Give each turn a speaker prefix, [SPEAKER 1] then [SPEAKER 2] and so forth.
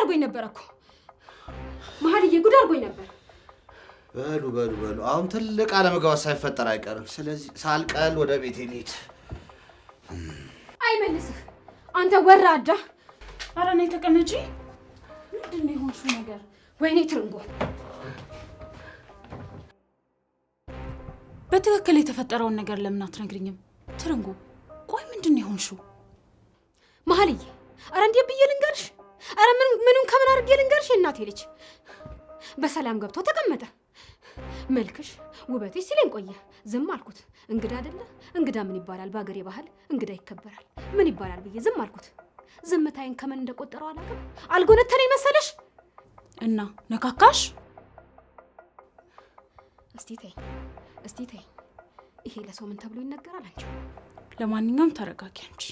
[SPEAKER 1] አድርጎኝ ነበር እኮ መሀልዬ፣ ጉድ አድርጎኝ ነበር።
[SPEAKER 2] በሉ አሁን ትልቅ አለመግባባት ሳይፈጠር አይቀርም። ስለዚህ ሳልቀል ወደ ቤቴ ልሂድ።
[SPEAKER 1] አይመልስህ አንተ ወራዳ።
[SPEAKER 3] ኧረ ነይ ተቀመጪ። ምንድን ነው የሆንሽው ነገር?
[SPEAKER 1] ወይኔ ትርንጎ፣
[SPEAKER 3] በትክክል የተፈጠረውን ነገር ለምን አትነግሪኝም? ትርንጎ ቆይ ምንድን ነው የሆንሽው?
[SPEAKER 1] መሀልዬ፣ ኧረ እንዴ ብዬ ልንገርሽ? ኧረ ምኑን ከምን አድርጌ ልንገርሽ? እናቴ ልጅ በሰላም ገብቶ ተቀመጠ። መልክሽ ውበትሽ ሲለኝ ቆየ። ዝም አልኩት። እንግዳ አይደለ? እንግዳ ምን ይባላል? በአገሬ ባህል እንግዳ ይከበራል። ምን ይባላል ብዬ ዝም አልኩት። ዝምታዬን ከምን እንደቆጠረው አላውቅም። አልጎነተለኝ መሰለሽ?
[SPEAKER 3] እና ነካካሽ?
[SPEAKER 1] እስቲ ተይ። ይሄ ለሰው ምን ተብሎ ይነገራል? አንቺ
[SPEAKER 3] ለማንኛውም ተረጋጊ አንቺ።